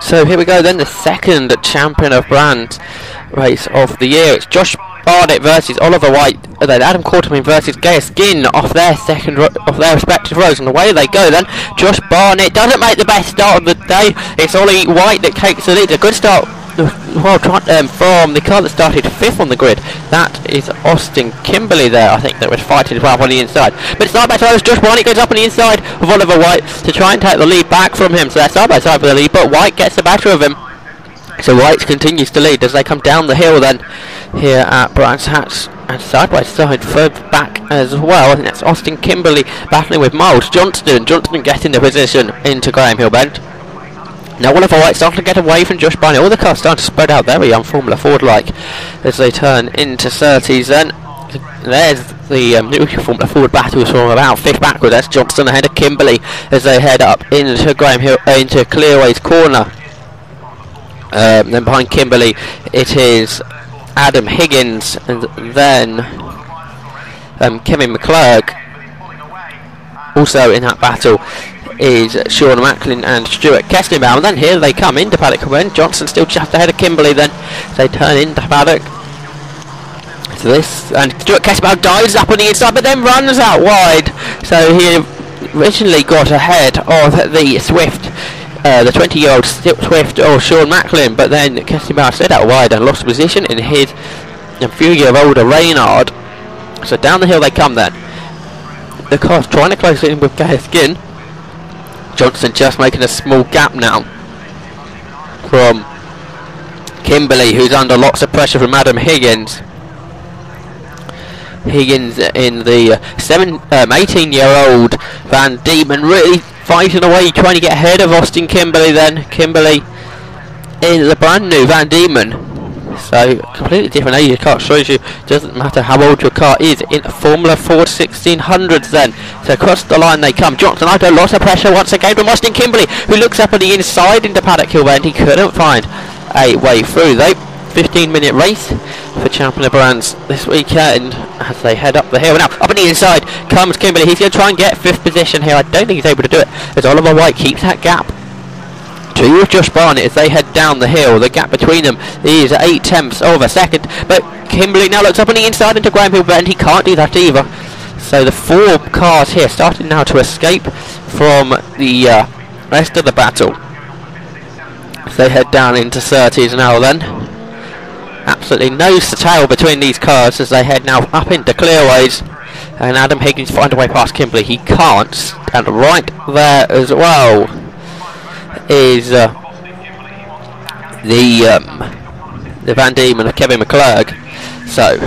So here we go then, the second champion of Brands race of the year. It's Josh Barnett versus Oliver White, then Adam Quartermain versus Gaya Skin off their respective rows, and away they go then. Josh Barnett doesn't make the best start of the day. It's Ollie White that takes the lead. A good start from the car that started 5th on the grid. That is Austin Kimberley there, I think, that was fighting as well on the inside. But side by side as Josh Barnett goes up on the inside of Oliver White to try and take the lead back from him. So they're side by side for the lead, but White gets the better of him. So White continues to lead as they come down the hill then here at Brands Hatch, and side by side further back as well. I think that's Austin Kimberley battling with Miles Johnston. Johnston getting the position into Graham Hill Bend. Now Oliver White starting to get away from Josh Barnett. All the cars starting to spread out very Formula Ford like as they turn into 30s then. There's the new Formula Ford battles from about 5th backwards. That's Johnston ahead of Kimberley as they head up into Graham Hill, into Clearways Corner. Then behind Kimberley it is Adam Higgins, and then Kevin McClurg. Also in that battle is Sean Macklin and Stuart Kestenbaum. And then here they come into paddock when Johnson still just ahead of Kimberley then. They turn into paddock. So this, and Stuart Kestenbaum dives up on the inside but then runs out wide. So he originally got ahead of the Swift, the 20-year-old Swift or Sean Macklin, but then Kestenbaum slid out wide and lost position in his a few year older Reynard. So down the hill they come then. The car's trying to close in with Gaya Skin. Johnson just making a small gap now from Kimberley, who's under lots of pressure from Adam Higgins. Higgins in the 18-year-old Van Diemen really fighting away, trying to get ahead of Austin Kimberley then. Kimberley in the brand new Van Diemen. So completely different age. Your car shows you doesn't matter how old your car is in Formula Ford 1600s then. So across the line they come. Johnson under lots of pressure once again from Austin Kimberley, who looks up on the inside into Paddock Hill Bend. He couldn't find a way through though. 15-minute race for Champion of Brands this weekend as they head up the hill. Now up on the inside comes Kimberley. He's going to try and get 5th position here. I don't think he's able to do it as Oliver White keeps that gap to Josh Barnett as they head down the hill. The gap between them is 8/10 of a second, but Kimberley now looks up on the inside into Graham Hill Bend. He can't do that either. So the 4 cars here starting now to escape from the rest of the battle as they head down into 30s now then. Absolutely nose to tail between these cars as they head now up into Clearways, and Adam Higgins find a way past Kimberley. He can't, and right there as well is the Van Diemen of Kevin McClurg. So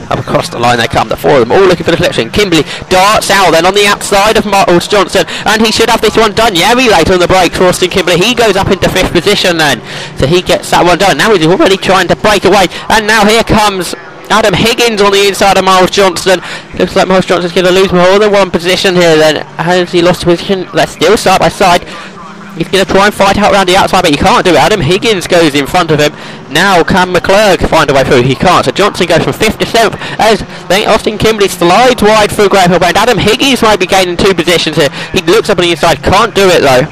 up across the line they come, the 4 of them all looking for the collection. Kimberley darts out then on the outside of Miles Johnson, and he should have this one done. Very late on the brakes for Austin Kimberley. He goes up into 5th position then, so he gets that one done. Now he's already trying to break away, and now here comes Adam Higgins on the inside of Miles Johnson. Looks like Miles Johnson's going to lose more than one position here then. Has he lost position? They're still side by side. He's going to try and fight out around the outside, but he can't do it. Adam Higgins goes in front of him. Now can McClurg find a way through? He can't. So Johnson goes from 5th to 7th as Austin Kimberley slides wide through Graham Hill Bend. Adam Higgins might be gaining 2 positions here. He looks up on the inside, can't do it though.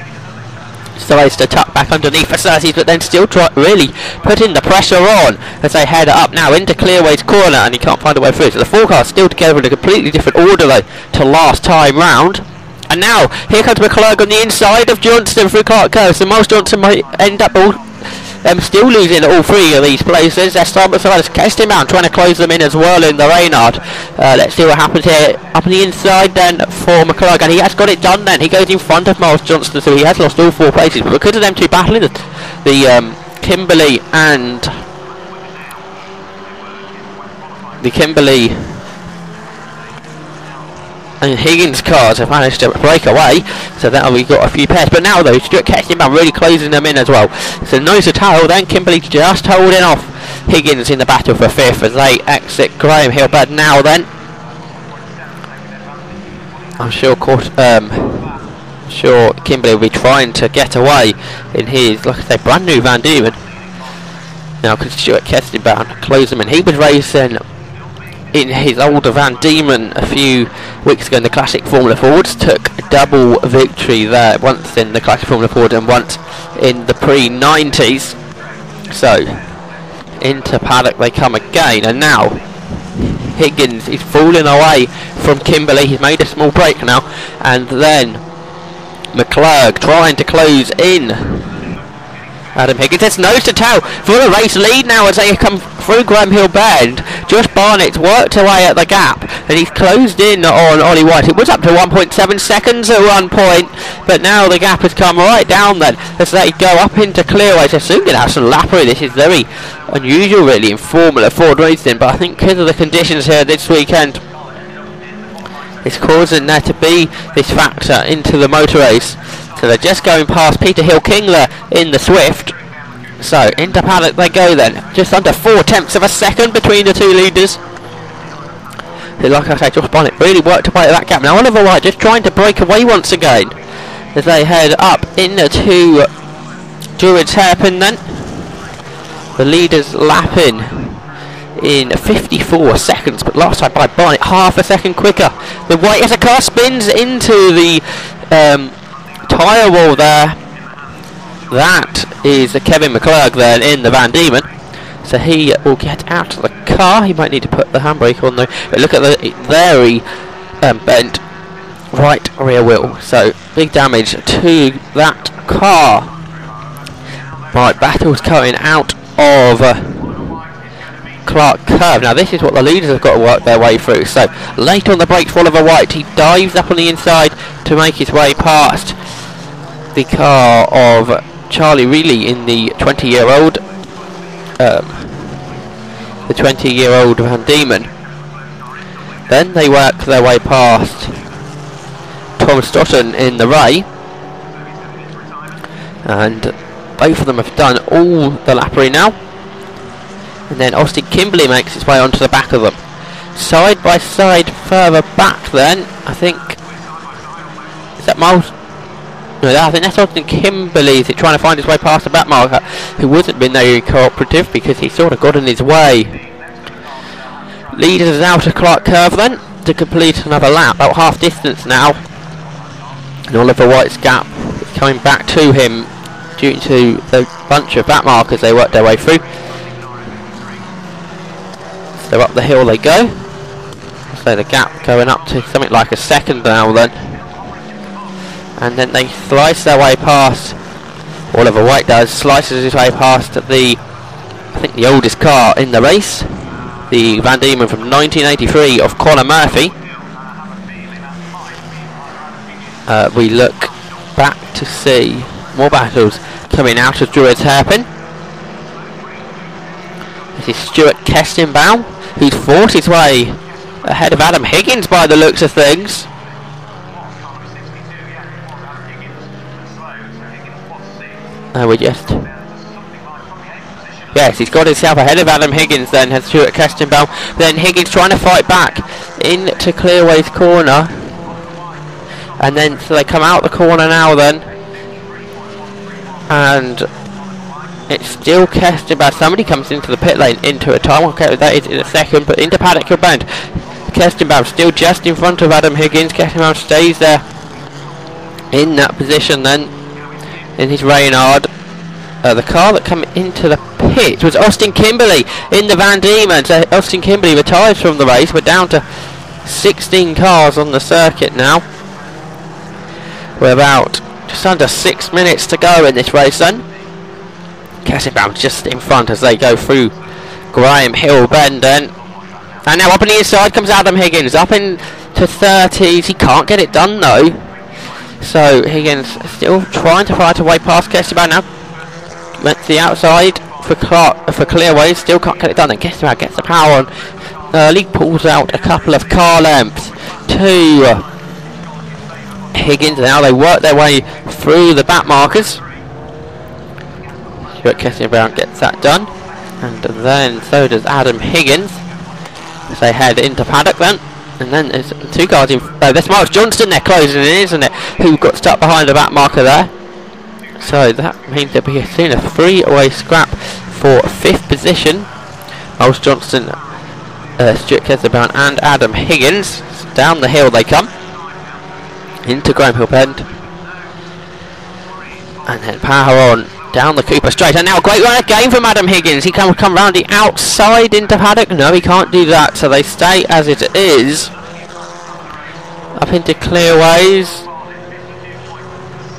Tries to tuck back underneath for 30s, but then still really putting the pressure on as they head up now into Clearways Corner, and he can't find a way through. So the 4 cars still together in a completely different order though to last time round. And now, here comes McClurg on the inside of Johnston through Clark Curve. So Miles Johnson might end up still losing all 3 of these places. They're side by side as Kestenbaum trying to close them in as well in the Reynard. Let's see what happens here. Up on the inside then for McClurg, and he has got it done then. He goes in front of Miles Johnson, so he has lost all 4 places. But because of them 2 battling, the Kimberley and Higgins cars have managed to break away, so that we've got a few pairs. But now though, Stuart Kestenbaum really closing them in as well. So nose to tail, then Kimberley just holding off Higgins in the battle for 5th as they exit Graham Hill. But now then, I'm sure Kimberley will be trying to get away in his, like I say, brand new Van Diemen. Now can Stuart Kestenbaum close them in. He was racing in his older Van Diemen a few weeks ago in the Classic Formula Fords. Took a double victory there, once in the Classic Formula Ford and once in the pre-90s. So into paddock they come again, and now Higgins is falling away from Kimberley. He's made a small break now, and then McClurg trying to close in. Adam Higgins, it's nose to tail for the race lead now as they come through Graham Hill Bend. Josh Barnett's worked away at the gap and he's closed in on Ollie White. It was up to 1.7 seconds at one point, but now the gap has come right down then as they go up into clearaways. They're soon going to have some lappery. This is very unusual really in Formula Ford racing, but I think because of the conditions here this weekend, it's causing there to be this factor into the motor race. So they're just going past Peter Hill-Kingler in the Swift. So into paddock they go then. Just under 4/10 of a second between the two leaders. So like I say, Josh Barnett really worked away at that gap. Now Oliver White just trying to break away once again as they head up into Druids Hairpin then. The leaders lapping in 54 seconds, but last time by Barnett half a second quicker. The White as a car spins into the tyre wall there. That is Kevin McClurg then in the Van Diemen, so he will get out of the car. He might need to put the handbrake on though, but look at the very bent right rear wheel, so big damage to that car. Right, battles coming out of Clark Curve. Now this is what the leaders have got to work their way through. So late on the brakes for Oliver White, he dives up on the inside to make his way past the car of Charlie Reilly in the 20-year-old Van Diemen. Then they work their way past Tom Stoughton in the Ray, and both of them have done all the lappery now. And then Austin Kimberley makes its way onto the back of them. Side by side further back then, I think, is that Miles? No, I think that's Austin Kimberley trying to find his way past the back marker, who wasn't been very cooperative because he sort of got in his way. Leaders out of Clark Curve then to complete another lap, about half distance now. And Oliver White's gap is coming back to him due to the bunch of back markers they worked their way through. So up the hill they go. So the gap going up to something like a second now then. And then they slice their way past, Oliver White does, slices his way past the, I think the oldest car in the race, the Van Diemen from 1983 of Conor Murphy. We look back to see more battles coming out of Druids Hairpin. This is Stuart Kestenbaum, who's fought his way ahead of Adam Higgins by the looks of things. We just... Yes, he's got himself ahead of Adam Higgins then, has Stuart Kestenbaum. Then Higgins trying to fight back into Clearway's corner. And then, so they come out the corner now then. And it's still Kestenbaum. Somebody comes into the pit lane into a time. Okay, that is in a second, but into paddock Hill Bend. Kestenbaum still just in front of Adam Higgins. Kestenbaum stays there in that position then, in his Reynard. The car that came into the pit was Austin Kimberley in the Van Diemen. So Austin Kimberley retires from the race. We're down to 16 cars on the circuit now. We're about just under 6 minutes to go in this race then. Kestenbaum just in front as they go through Graham Hill Bend then. And now up on the inside comes Adam Higgins, up into 30s. He can't get it done though. So Higgins still trying to fight away past Kestenbaum now. Went to the outside for Clearway, still can't get it done. And Kestenbaum gets the power on early, pulls out a couple of car lengths to Higgins. Now they work their way through the back markers. Stuart Kestenbaum gets that done, and then so does Adam Higgins as they head into paddock then. And then there's two cars in. There's Miles Johnston there closing in, isn't it? Who got stuck behind the back marker there. So that means there'll be soon a three-way scrap for 5th position. Miles Johnston Stuart Kesselbound and Adam Higgins. Down the hill they come into Graham Hill Bend, and then power on down the Cooper Straight, and now a great run again from Adam Higgins. He can come round the outside into paddock. No, he can't do that, so they stay as it is. Up into Clearways,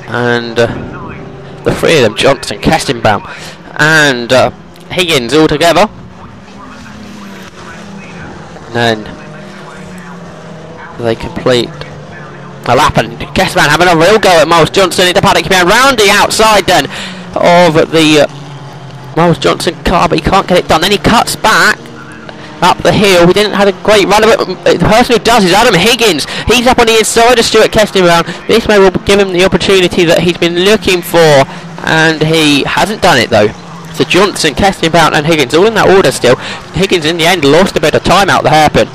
and the three of them, Johnson, Kestenbaum and Higgins all together. And then they complete a lap, and Kestenbaum having a real go at Miles Johnson into paddock. He's round the outside then of the Miles Johnson car, but he can't get it done. Then he cuts back up the hill. He didn't have a great run of it. The person who does is Adam Higgins. He's up on the inside of Stuart Kestenbaum. This may will give him the opportunity that he's been looking for, and he hasn't done it though. So Johnson, Kestenbaum and Higgins all in that order still. Higgins in the end lost a bit of time out the hairpin.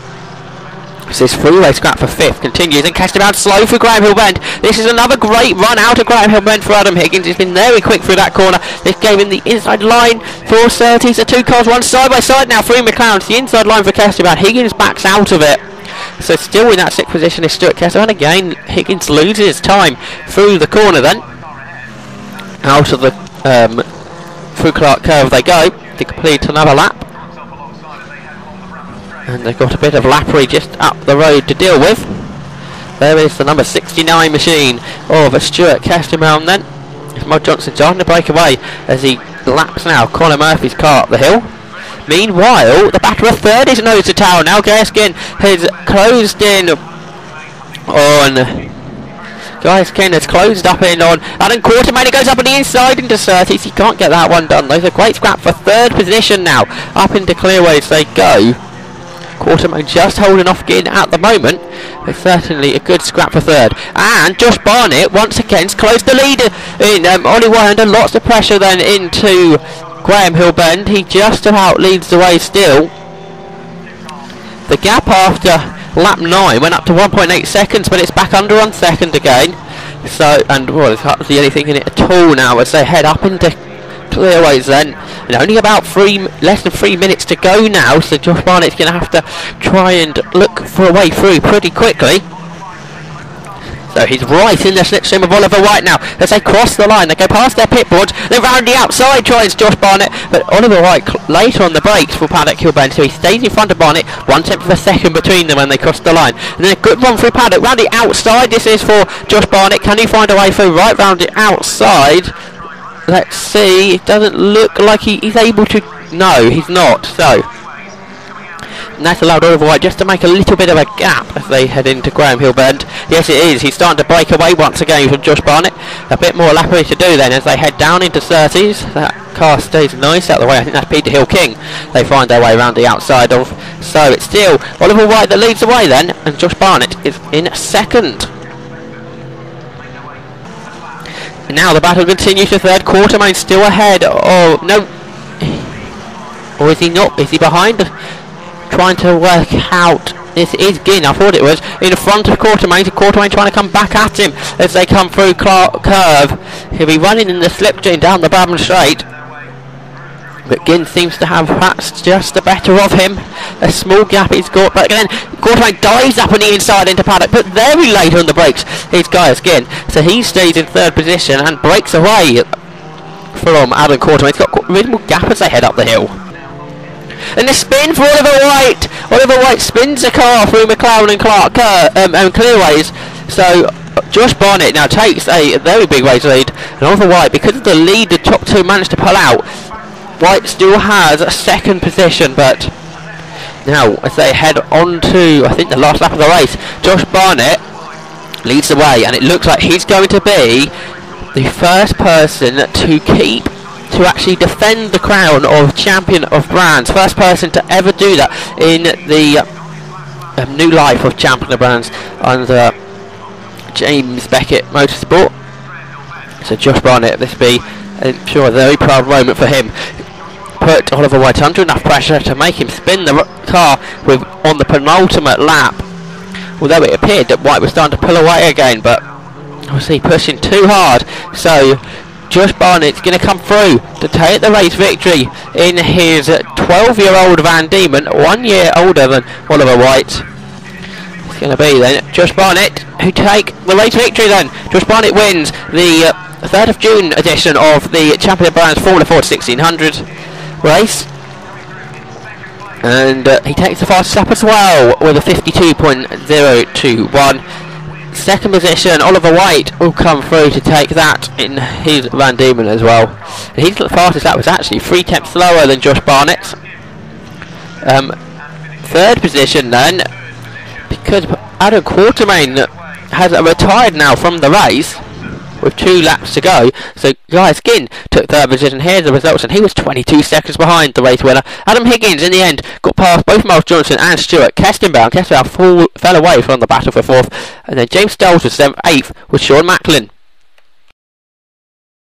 So this three-way scrap for 5th continues, and Kestenbaum slow through Graham Hill Bend. This is another great run out of Graham Hill Bend for Adam Higgins. He's been very quick through that corner. This gave him the inside line for 30. So two cars run side by side now through McLaren's. The inside line for Kestenbaum. Higgins backs out of it. So still in that 6th position is Stuart Kestenbaum. Again, Higgins loses time through the corner then. Out of the through Clark Curve they go to complete another lap. And they've got a bit of lappery just up the road to deal with. There is the number 69 machine of Stuart Kestenbaum then. Miles Johnson starting to break away as he laps now Conor Murphy's car up the hill. Meanwhile, the battle of 3rd is nose to tail now. Gaskin has closed in on... Gaskin has closed up in on Adam Quartermain. He goes up on the inside into 30s. He can't get that one done. There's a great scrap for 3rd position now. Up into Clearways they go. Quartermain just holding off Ginn at the moment. It's certainly a good scrap for 3rd. And Josh Barnett once again closed the lead in Ollie Winder. Lots of pressure then into Graham Hill Bend. He just about leads the way still. The gap after lap 9 went up to 1.8 seconds, but it's back under on 2nd again. So, and well, there's hardly anything in it at all now as they head up into Clearways then, and only about less than 3 minutes to go now, so Josh Barnett's going to have to try and look for a way through pretty quickly. So he's right in the slipstream of Oliver White now as they cross the line. They go past their pit boards, they're round the outside tries Josh Barnett, but Oliver White later on the brakes for Paddock Hill Bend, so he stays in front of Barnett, 1/10 of a second between them when they cross the line. And then a good run through Paddock round the outside. This is for Josh Barnett. Can he find a way through right round the outside? Let's see, it doesn't look like he's able to... No, he's not, so... And that's allowed Oliver White just to make a little bit of a gap as they head into Graham Hill Bend. Yes, it is. He's starting to break away once again from Josh Barnett. A bit more lappery to do then as they head down into 30s. That car stays nice out of the way. I think that's Peter Hill King. They find their way around the outside of. So it's still Oliver White that leads the way then, and Josh Barnett is in 2nd. Now the battle continues to 3rd. Quartermain still ahead. Oh no, or is he not? Is he behind? Trying to work out. This is Ginn. I thought it was in front of Quartermain. Quartermain trying to come back at him as they come through Clark Curve. He'll be running in the slipstream down the Brabham Straight, but Ginn seems to have perhaps just the better of him. A small gap he's got, but again Quartermain dives up on the inside into paddock, but very late on the brakes. He's Gaius Ginn, so he stays in 3rd position and breaks away from Adam Quartermain. He's got a reasonable gap as they head up the hill. And the spin for Oliver White. Oliver White spins the car through McLaren and Clearways. So Josh Barnett now takes a very big race lead, and Oliver White, because of the lead the top two managed to pull out, White still has a 2nd position. But now as they head on to, I think, the last lap of the race, Josh Barnett leads the way, and it looks like he's going to be the first person to actually defend the crown of champion of brands. First person to ever do that in the new life of champion of brands under James Beckett Motorsport. So Josh Barnett, this be, I'm sure, a very proud moment for him. Put Oliver White under enough pressure to make him spin the car on the penultimate lap, although it appeared that White was starting to pull away again, but obviously pushing too hard. So Josh Barnett's going to come through to take the race victory in his 12-year-old Van Diemen, 1 year older than Oliver White. It's going to be then Josh Barnett who take the race victory then. Josh Barnett wins the 3rd of June edition of the Champion of Brands Formula Ford 1600 race. And he takes the fastest lap as well with a 52.021. Second position, Oliver White will come through to take that in his Van Diemen as well. And his fastest lap was actually 3 tenths slower than Josh Barnett's. Third position then, because Adam Quartermain has retired now from the race with 2 laps to go. So Guy Skin took 3rd position. Here's the results, and he was 22 seconds behind the race winner. Adam Higgins in the end got past both Miles Johnson and Stuart Kestenbaum. Kestenbaum fell away from the battle for 4th, and then James Stelz was 8th with Sean Macklin.